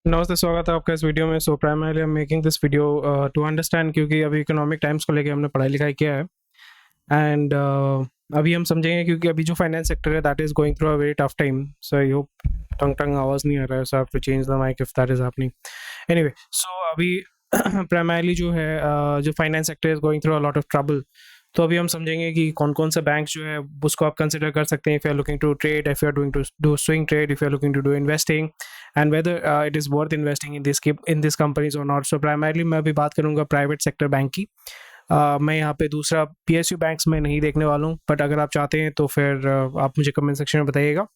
नमस्ते, स्वागत है आपका इस वीडियो में। So primarily I am making this video to understand, क्योंकि अभी इकोनॉमिक टाइम्स को लेके हमने पढ़ाई लिखाई किया है। एंड अभी हम समझेंगे, क्योंकि अभी जो फाइनेंस सेक्टर है that is going through a very tough time. So I hope टंग टंग आवाज़ नहीं आ रहा है, so I have to change the mic if that is happening. Anyway, so अभी प्राइमरली जो है जो finance sector is going through a lot of trouble. तो अभी हम समझेंगे कि कौन कौन से बैंक जो है उसको आप कंसिडर कर सकते हैं, if you are looking to trade, if you are doing to do swing trade, if you are looking to do investing, and whether it is worth investing in this companies और not. So primarily मैं अभी बात करूंगा private sector bank की। मैं यहाँ पे दूसरा पीएसयू बैंक्स में नहीं देखने वाला हूँ, बट अगर आप चाहते हैं तो फिर आप मुझे कमेंट सेक्शन में बताइएगा।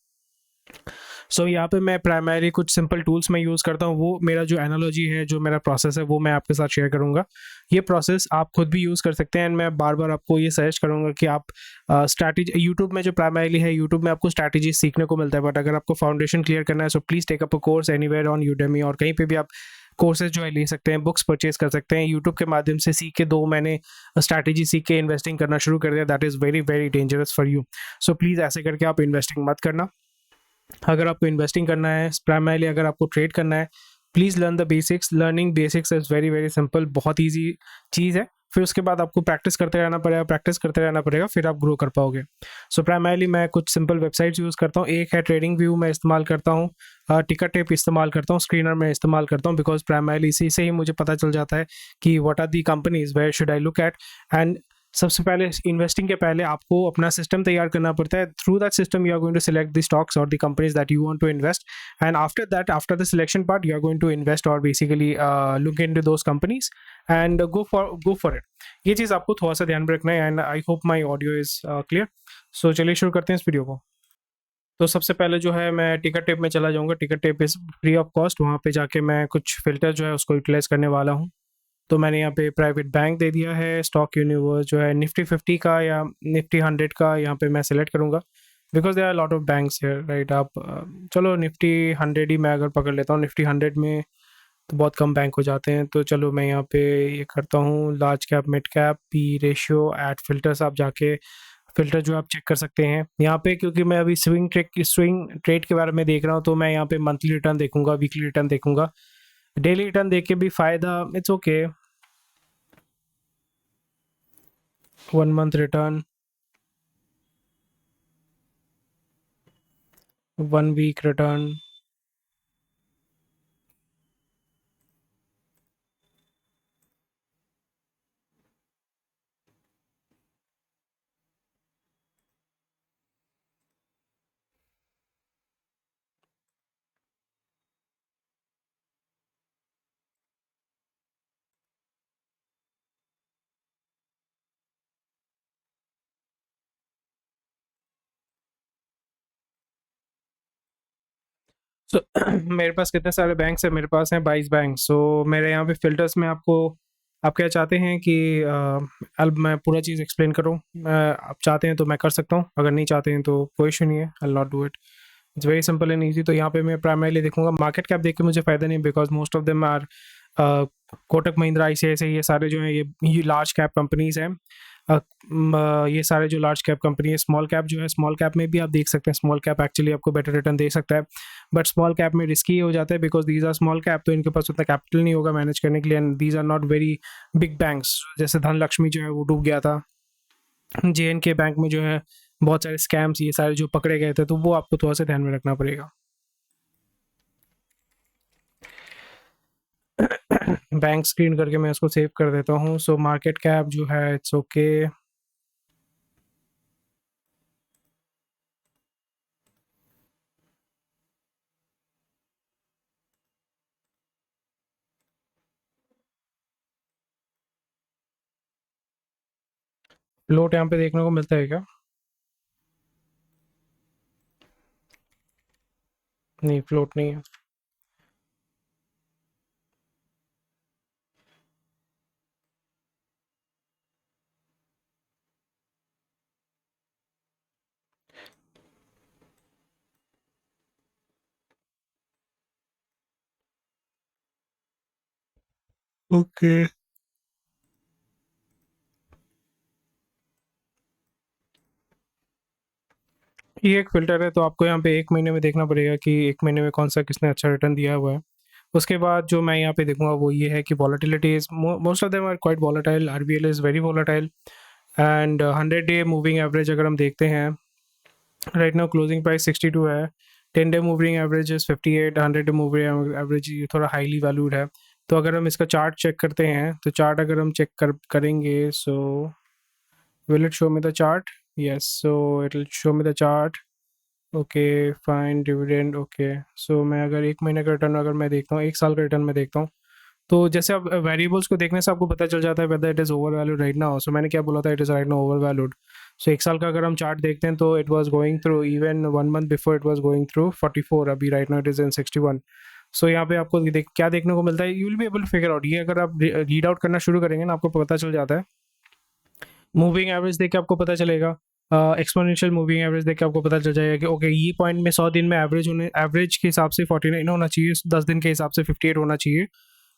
सो यहाँ पे मैं प्राइमरी कुछ सिंपल टूल्स में यूज़ करता हूँ। वो मेरा जो एनालॉजी है, जो मेरा प्रोसेस है, वो मैं आपके साथ शेयर करूँगा। ये प्रोसेस आप खुद भी यूज़ कर सकते हैं, एंड मैं बार बार आपको ये सजेस्ट करूँगा कि आप स्ट्रैटेजी यूट्यूब में जो प्राइमरीली है, यूट्यूब में आपको स्ट्रैटेजी सीखने को मिलता है, बट अगर आपको फाउंडेशन क्लियर करना है, so please take up a course anywhere on Udemy, और कहीं पे भी आप कोर्सेज जो है ले सकते हैं, बुक्स परचेज कर सकते हैं। यूट्यूब के माध्यम से सीख के 2 महीने स्ट्रैटेजी सीख के इन्वेस्टिंग करना शुरू कर दिया, that is very very dangerous for you. So please ऐसे करके आप इन्वेस्टिंग मत करना। अगर आपको इन्वेस्टिंग करना है, प्राइमरली अगर आपको ट्रेड करना है, please learn the basics. Learning basics is very very simple, बहुत ईजी चीज़ है। फिर उसके बाद आपको प्रैक्टिस करते रहना पड़ेगा, प्रैक्टिस करते रहना पड़ेगा, फिर आप ग्रो कर पाओगे। सो प्राइमरली मैं कुछ सिंपल वेबसाइट्स यूज़ करता हूँ। एक है ट्रेडिंग व्यू, मैं इस्तेमाल करता हूँ। टिकट टेप इस्तेमाल करता हूँ, स्क्रीनर में इस्तेमाल करता हूँ, बिकॉज प्राइमरली इसी से ही मुझे पता चल जाता है कि what are the companies where should I look at. And सबसे पहले इन्वेस्टिंग के पहले आपको अपना सिस्टम तैयार करना पड़ता है। Through that system you are going to select the stocks और the companies that you want to invest, and after that, after the selection part, you are going to invest और basically look into those companies and go for it. ये चीज़ आपको थोड़ा सा ध्यान में रखना है, and I hope my audio is clear. So चलिए शुरू करते हैं इस वीडियो को। तो सबसे पहले जो है मैं टिकट टेप में चला जाऊंगा। Ticker tape is free of cost. वहाँ पे जाके मैं कुछ फिल्टर जो है उसको यूटिलाइज करने वाला हूँ। तो मैंने यहाँ पे प्राइवेट बैंक दे दिया है, स्टॉक यूनिवर्स जो है निफ्टी 50 का या निफ्टी 100 का, यहाँ पे मैं सेलेक्ट करूँगा, because there are lot of banks है, राइट। आप चलो निफ्टी 100 ही मैं अगर पकड़ लेता हूँ। निफ्टी 100 में तो बहुत कम बैंक हो जाते हैं, तो चलो मैं यहाँ पे ये करता हूँ large cap, mid cap, P ratio, add filters. आप जाके फिल्टर जो आप चेक कर सकते हैं यहाँ पे, क्योंकि मैं अभी स्विंग ट्रेड के बारे में देख रहा हूँ, तो मैं यहाँ पे मंथली रिटर्न देखूंगा, वीकली रिटर्न देखूंगा। डेली रिटर्न देख के भी फायदा, it's okay. 1 month return, 1 week return. So मेरे पास कितने सारे बैंक्स हैं? मेरे पास हैं 22 बैंक। सो मेरे यहाँ पे फिल्टर्स में आपको, आप क्या चाहते हैं कि अब मैं पूरा चीज़ एक्सप्लेन करूँ? आप चाहते हैं तो मैं कर सकता हूँ, अगर नहीं चाहते हैं तो कोई इशू नहीं है, I not do it. It's very simple and easy. तो यहाँ पे मैं प्राइमरली देखूंगा मार्केट कैप। देख के मुझे फ़ायदा नहीं, because most of them are Kotak Mahindra, ICICI, ये सारे जो हैं ये लार्ज कैप कंपनीज हैं। ये सारे जो लार्ज कैप कंपनी है, स्मॉल कैप जो है, स्मॉल कैप में भी आप देख सकते हैं। स्मॉल कैप एक्चुअली आपको बेटर रिटर्न दे सकता है, बट स्मॉल कैप में रिस्की हो जाता है, because these are small cap, तो इनके पास उतना कैपिटल नहीं होगा मैनेज करने के लिए, and these are not very big banks. जैसे धनलक्ष्मी जो है वो डूब गया था, जेएनके बैंक में जो है बहुत सारे स्कैम्स ये सारे जो पकड़े गए थे, तो वो आपको थोड़ा सा ध्यान में रखना पड़ेगा। बैंक स्क्रीन करके मैं इसको सेव कर देता हूँ। सो मार्केट कैप जो है, इट्स ओके। फ्लोट यहाँ पे देखने को मिलता है क्या? नहीं, फ्लोट नहीं है। ओके, ये एक फ़िल्टर है, तो आपको यहाँ पे 1 महीने में देखना पड़ेगा कि 1 महीने में कौन-सा किसने अच्छा रिटर्न दिया हुआ है। उसके बाद जो मैं यहाँ पे देखूँगा वो ये है कि volatility is most of them are quite volatile, RBL is very volatile. And 100 day moving average अगर हम देखते हैं, राइट नाउ क्लोजिंग प्राइस 62 है। 10 day moving average is 58। 100 day moving average ये थोड़ा हाईली वैल्यूड है। तो अगर हम इसका चार्ट चेक करते हैं, तो चार्ट अगर हम चेक करेंगे, so will it show me the chart? Yes, so it will show me the chart. Okay fine, dividend okay. So मैं अगर 1 महीने का रिटर्न अगर मैं देखता हूँ, 1 साल का रिटर्न मैं देखता हूँ, तो जैसे अब वेरिएबल्स को देखने से आपको पता चल जाता है whether it is overvalued right now. So मैंने क्या बोला था, it is right now overvalued. So 1 साल का अगर हम चार्ट देखते हैं, तो it was going through, even 1 month before it was going through 44, अभी right now it is in 61। So यहाँ पे आपको क्या देखने को मिलता है, you will be able to figure out. ये अगर आप रीड आउट करना शुरू करेंगे ना, आपको पता चल जाता है। मूविंग एवरेज देख के आपको पता चलेगा, एक्सपोनेंशियल मूविंग एवरेज देख के आपको पता चल जाएगा कि ओके ये पॉइंट में 100 दिन में एवरेज के हिसाब से 49 होना चाहिए, 10 दिन के हिसाब से 58 होना चाहिए,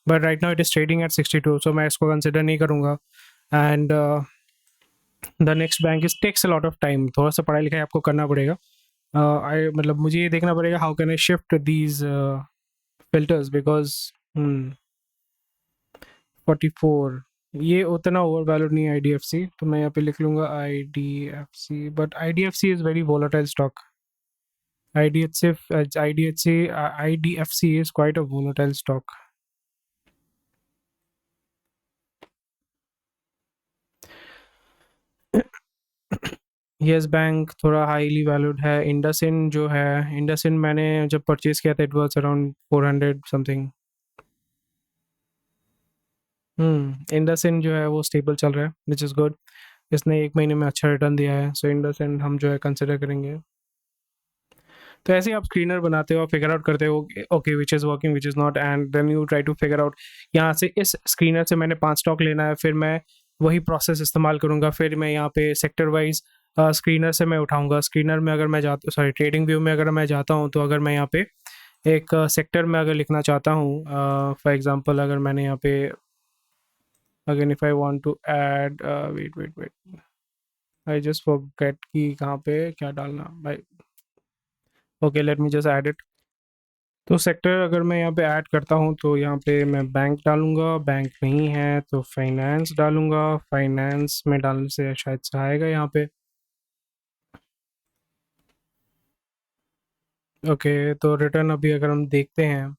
but right now it is trading at 62, so मैं इसको कंसिडर नहीं करूँगा। And the next bank is takes a lot of time, थोड़ा सा पढ़ाई लिखाई आपको करना पड़ेगा। मतलब मुझे ये देखना पड़ेगा how can I shift these filters, because 44 ये उतना ओवर वैल्यूड नहीं है आईडीएफसी, तो मैं यहाँ पे लिख लूँगा IDFC, but IDFC is very volatile stock. IDFC is quite a volatile stock. Yes bank थोड़ा हाईली वैल्यूड है। इंडसइंड जो है, इंडसइंड मैंने जब परचेज किया था it was around 400 something. IndusInd जो है वो स्टेबल चल रहा है, विच इज़ गुड। इसने 1 महीने में अच्छा रिटर्न दिया है, सो इंडसइंड हम जो है कंसिडर करेंगे। तो ऐसे ही आप स्क्रीनर बनाते हो, फिगर आउट करते हो okay which is working which is not, and then you try to figure out यहाँ से इस स्क्रीनर से मैंने 5 स्टॉक लेना है, फिर मैं वही प्रोसेस इस्तेमाल करूँगा। फिर मैं यहाँ पे सेक्टर वाइज स्क्रीनर से मैं उठाऊँगा। स्क्रीनर में अगर मैं जाता सॉरी ट्रेडिंग व्यू में अगर मैं जाता हूँ, तो अगर मैं यहाँ पे एक सेक्टर में अगर लिखना चाहता हूँ, फॉर एग्जांपल अगर मैंने यहाँ पे again if I want to add wait wait wait I just forget कि कहाँ पे क्या डालना भाई। Okay let me just add it. तो सेक्टर अगर मैं यहाँ पे ऐड करता हूँ, तो यहाँ पे मैं बैंक डालूंगा, बैंक नहीं है तो फाइनेंस डालूंगा, फाइनेंस में डालने से शायद से आएगा यहाँ पे। ओके तो रिटर्न अभी अगर हम देखते हैं,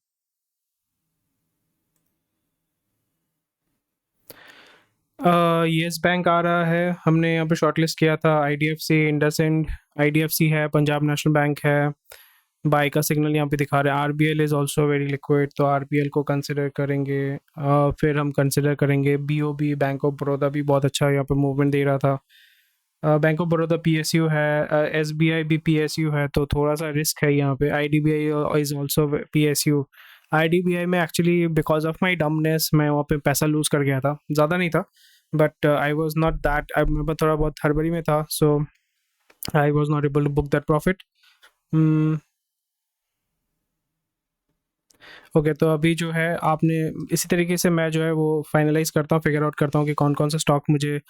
येस बैंक आ रहा है। हमने यहाँ पे शॉर्टलिस्ट किया था आईडीएफसी, इंडसइंड, आईडीएफसी है, पंजाब नेशनल बैंक है, बाय का सिग्नल यहाँ पे दिखा रहे हैं। RBL is also very liquid, तो आरबीएल को कंसिडर करेंगे। फिर हम कंसिडर करेंगे बीओबी, बैंक ऑफ बड़ौदा भी बहुत अच्छा यहाँ पे मूवमेंट दे रहा था। बैंक ऑफ बड़ौदा पीएसयू है, एसबीआई भी पीएसयू है, तो थोड़ा सा रिस्क है यहाँ पे। IDBI is also PSU. IDBI में actually because of my dumbness मैं वहाँ पे पैसा लूज कर गया था, ज़्यादा नहीं था, but I was not that, मैं थोड़ा बहुत हड़बड़ी में था, so I was not able to book that profit. Okay तो अभी जो है आपने इसी तरीके से मैं जो है वो फाइनलाइज करता हूँ, फिगर आउट करता हूँ कि कौन कौन सा स्टॉक मुझे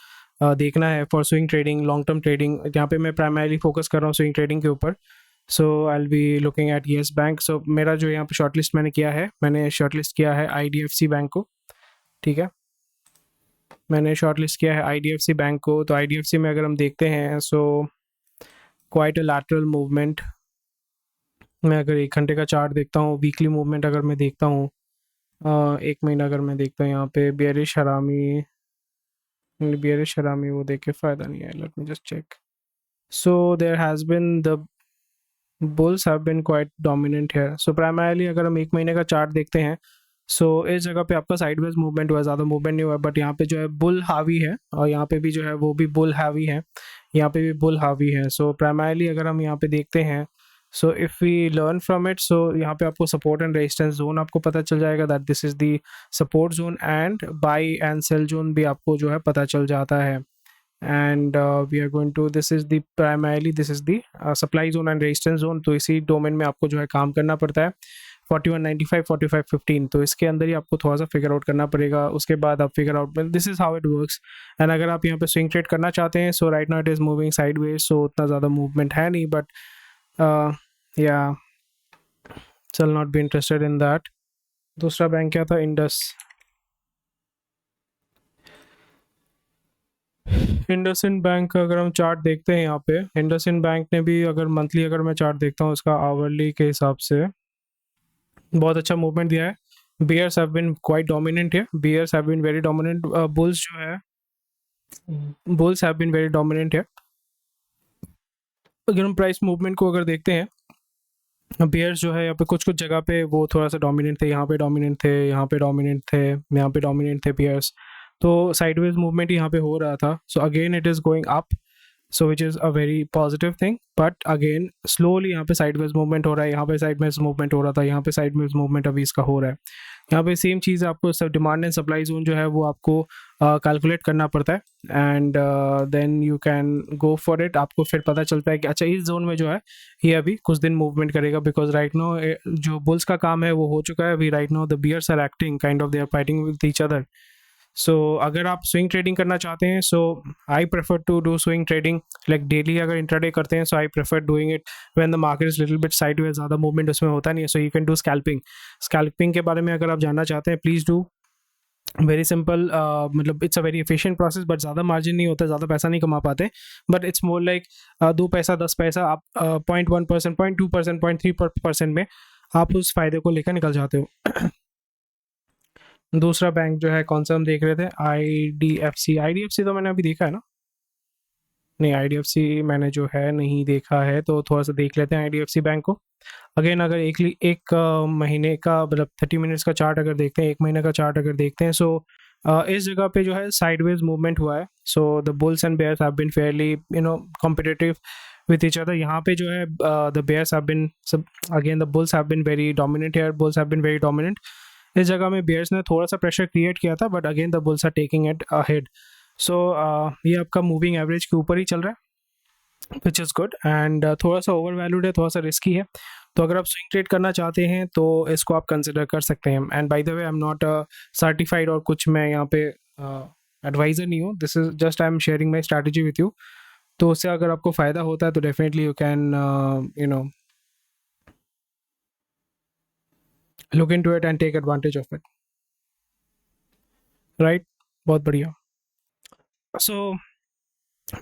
देखना है for swing trading, long term trading. यहाँ पे मैं प्राइमरीली फोकस कर रहा हूँ स्विंग ट्रेडिंग के ऊपर। So I will be looking at Yes Bank. So मेरा जो यहाँ पे शॉर्टलिस्ट मैंने किया है, मैंने शॉर्टलिस्ट किया है आईडीएफसी बैंक को, ठीक है। मैंने शॉर्टलिस्ट किया है आईडीएफसी बैंक को। तो आईडीएफसी में अगर हम देखते हैं, so quite a lateral movement. मैं अगर 1 घंटे का चार्ट देखता हूँ, वीकली मूवमेंट अगर मैं देखता हूँ, 1 महीना अगर मैं देखता हूँ, यहाँ पे बियरिश हरामी वो देख के फ़ायदा नहीं है। Let me just check. So there has been the bulls have been quite dominant here. So primarily अगर हम 1 महीने का चार्ट देखते हैं, सो इस जगह पे आपका साइडवेज मूवमेंट हुआ, ज़्यादा मूवमेंट नहीं हुआ, बट यहाँ पे जो है बुल हावी है, और यहाँ पे भी जो है वो भी बुल हावी है, यहाँ पे भी बुल हावी है। सो प्राइमरीली अगर हम यहाँ पे देखते हैं, so if we learn from it, so यहाँ पे आपको सपोर्ट एंड रेजिस्टेंस जोन आपको पता चल जाएगा, that this is the support zone, and buy and sell zone भी आपको जो है पता चल जाता है। And we are going to, this is the primarily this is the supply zone and resistance zone. तो इसी डोमेन में आपको जो है काम करना पड़ता है। 4195, 4515, तो इसके अंदर ही आपको थोड़ा सा फिगर आउट करना पड़ेगा। उसके बाद आप figure out, this is how it works. And अगर आप यहाँ पे स्विंग ट्रेड करना चाहते हैं, so right now it is moving sideways, so उतना ज़्यादा मूवमेंट है नहीं, but I shall not be interested in that. दूसरा बैंक क्या था? इंडस इंडसइंड बैंक का अगर हम चार्ट देखते हैं यहाँ पे, इंडसइंड बैंक ने भी अगर मंथली अगर मैं चार्ट देखता हूँ उसका आवरली के हिसाब से बहुत अच्छा मूवमेंट दिया है. Bears have been quite dominant है, bears have been very dominant. Bulls जो है, bulls have been very dominant है. अगर हम प्राइस मूवमेंट को अगर देखते हैं, बियर्स जो है यहाँ पे कुछ कुछ जगह पे वो थोड़ा सा डोमिनेंट थे, यहाँ पे डोमिनेंट थे, यहाँ पे डोमिनेंट थे, यहाँ पे डोमिनेंट थे बियर्स. तो साइडवेज मूवमेंट यहाँ पे हो रहा था. So again it is going up, so which is a very positive thing. But again slowly यहाँ पे साइडवेज मूवमेंट हो रहा है, यहाँ पे साइडवेज मूवमेंट हो रहा था, यहाँ पे साइडवेज मूवमेंट अभी इसका हो रहा है. यहाँ पे सेम चीज़ आपको सब डिमांड एंड सप्लाई जोन जो है वो आपको कैलकुलेट करना पड़ता है. And then you can go for it. आपको फिर पता चलता है कि अच्छा इस जोन में जो है ये अभी कुछ दिन मूवमेंट करेगा, बिकॉज राइट नो जो बुल्स का काम है वो हो चुका है. अभी right now the bears are acting kind of, they are fighting with each other. So अगर आप स्विंग ट्रेडिंग करना चाहते हैं, so I prefer to do swing trading like daily. अगर इंट्राडे करते हैं, so I prefer doing it when the market is little bit sideways, ज़्यादा movement उसमें होता नहीं है. सो you can do scalping. Scalping के बारे में अगर आप जानना चाहते हैं, प्लीज़ डू. वेरी सिंपल, मतलब it's a very efficient process, but ज़्यादा मार्जिन नहीं होता, ज़्यादा पैसा नहीं कमा पाते. बट इट्स मोर लाइक 2 पैसा 10 पैसा आप 0.1%, 0.2%, 0.3% में आप उस फायदे को लेकर निकल जाते हो. दूसरा बैंक जो है कौन सा हम देख रहे थे? IDFC. IDFC तो मैंने अभी देखा है ना? नहीं, IDFC मैंने जो है नहीं देखा है, तो थोड़ा सा देख लेते हैं IDFC बैंक को. अगेन अगर एक महीने का मतलब 30 मिनट्स का चार्ट अगर देखते हैं, एक महीने का चार्ट अगर देखते हैं, सो इस जगह पे जो है साइडवेज मूवमेंट हुआ है. So the bulls and bears have been fairly competitive with each other. यहाँ पे जो है the bears have been, again the bulls have been very dominant here, bulls have been very dominant. इस जगह में bears ने थोड़ा सा प्रेशर क्रिएट किया था, but again the bulls are taking it ahead. So ये आपका मूविंग एवरेज के ऊपर ही चल रहा है, विच इज़ गुड. एंड थोड़ा सा ओवर वैल्यूड है, थोड़ा सा रिस्की है. तो अगर आप स्विंग ट्रेड करना चाहते हैं तो इसको आप कंसिडर कर सकते हैं. And by the way, I am not certified और कुछ मैं यहाँ पे एडवाइज़र नहीं हूँ. This is just I am sharing my strategy with you. तो उससे अगर आपको फ़ायदा होता है तो definitely you can look in to it and take advantage of it. Right, बहुत बढ़िया. So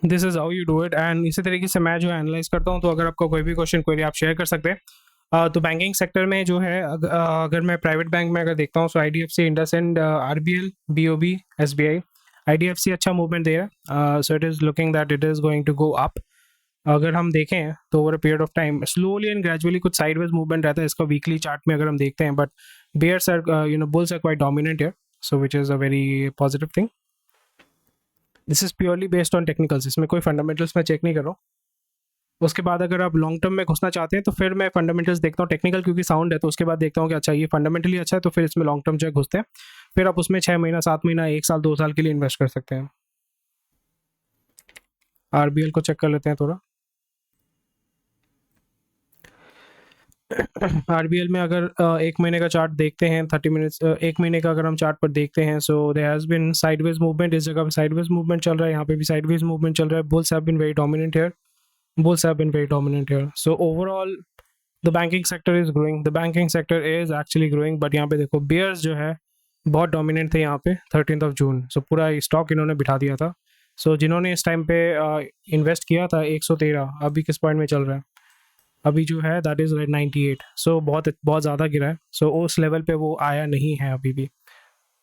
this is how you do it. And इसी तरीके से मैं जो है एनालाइज करता हूँ. तो अगर आपका कोई भी क्वेश्चन क्वेरी आप शेयर कर सकते हैं. तो बैंकिंग सेक्टर में जो है अगर मैं प्राइवेट बैंक में अगर देखता हूँ, so IDFC, IndusInd, RBL, BOB, SBI. IDFC अच्छा मूवमेंट दे रहा है. So it is looking that it is going to go up. अगर हम देखें तो over a period of time slowly and gradually कुछ साइडवेज मूवमेंट रहता है इसका वीकली चार्ट में अगर हम देखते हैं. But bears are bulls are quite dominant here, so which is a very positive thing. This is purely based on technicals, इसमें कोई फंडामेंटल्स मैं चेक नहीं कर रहा हूँ. उसके बाद अगर आप लॉन्ग टर्म में घुसना चाहते हैं तो फिर मैं फंडामेंटल्स देखता हूँ. टेक्निकल क्योंकि साउंड है तो उसके बाद देखता हूँ कि अच्छा ये फंडामेंटली अच्छा है, तो फिर इसमें लॉन्ग टर्म जो है घुसते हैं. फिर आप उसमें 6 महीना, 7 महीना, 1 साल, 2 साल के लिए इन्वेस्ट कर सकते हैं. RBL को चेक कर लेते हैं थोड़ा. RBL में अगर एक महीने का चार्ट देखते हैं, 30 मिनट्स, एक महीने का अगर हम चार्ट पर देखते हैं, so there has been sideways movement. इस जगह पे साइडवेज मूवमेंट चल रहा है, यहाँ पे भी साइडवेज मूवमेंट चल रहा है. Bulls have been very dominant here, bulls have been very dominant here. So overall, the banking sector is growing. The banking sector is actually growing. But यहाँ पे देखो bears जो है बहुत dominant थे यहाँ पे 13th of June. So पूरा स्टॉक इन्होंने बिठा दिया था. So जिन्होंने इस टाइम पे इन्वेस्ट किया था 113, अभी किस पॉइंट में चल रहा है? अभी जो है दैट इज़ 98. सो बहुत बहुत ज़्यादा गिरा है. सो उस लेवल पे वो आया नहीं है, अभी भी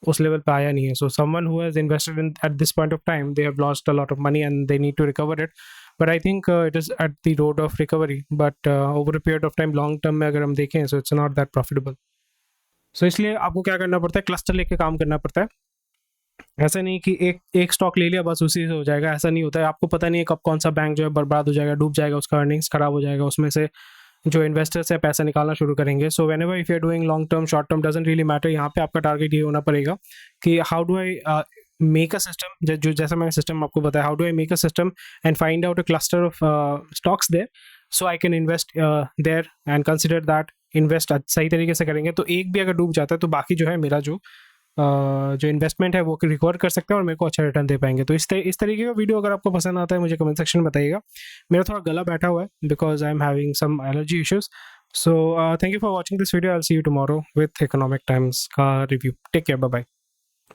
उस लेवल पे आया नहीं है. So someone who has invested in at this point of time, they have lost a lot of money and they need to recover it. But I think it is at the road of recovery. But over a period of time long term में अगर हम देखें, so it's not that profitable. So इसलिए आपको क्या करना पड़ता है, क्लस्टर लेके काम करना पड़ता है. ऐसा नहीं कि एक एक स्टॉक ले लिया बस उसी से हो जाएगा, ऐसा नहीं होता है. आपको पता नहीं है कब कौन सा बैंक जो है बर्बाद हो जाएगा, डूब जाएगा, उसका अर्निंग्स खराब हो जाएगा, उसमें से जो इन्वेस्टर्स है पैसा निकालना शुरू करेंगे. So whenever if you are doing long term, short term doesn't really matter. यहाँ पे आपका टारगेट ये होना पड़ेगा कि how do I make a system, जो जैसा मैंने सिस्टम आपको बताया, how do I make a system and find out a cluster of stocks there, so I can invest there and consider that invest सही तरीके से करेंगे. तो एक भी अगर डूब जाता है तो बाकी जो है मेरा जो इन्वेस्टमेंट है वो रिकवर कर सकते हैं और मेरे को अच्छा रिटर्न दे पाएंगे. तो इस तरीके का वीडियो अगर आपको पसंद आता है मुझे कमेंट सेक्शन में बताइएगा. मेरा थोड़ा गला बैठा हुआ है because I am having some allergy issues. So thank you for watching this video. I'll see you tomorrow with Economic Times का review. Take care. Bye bye.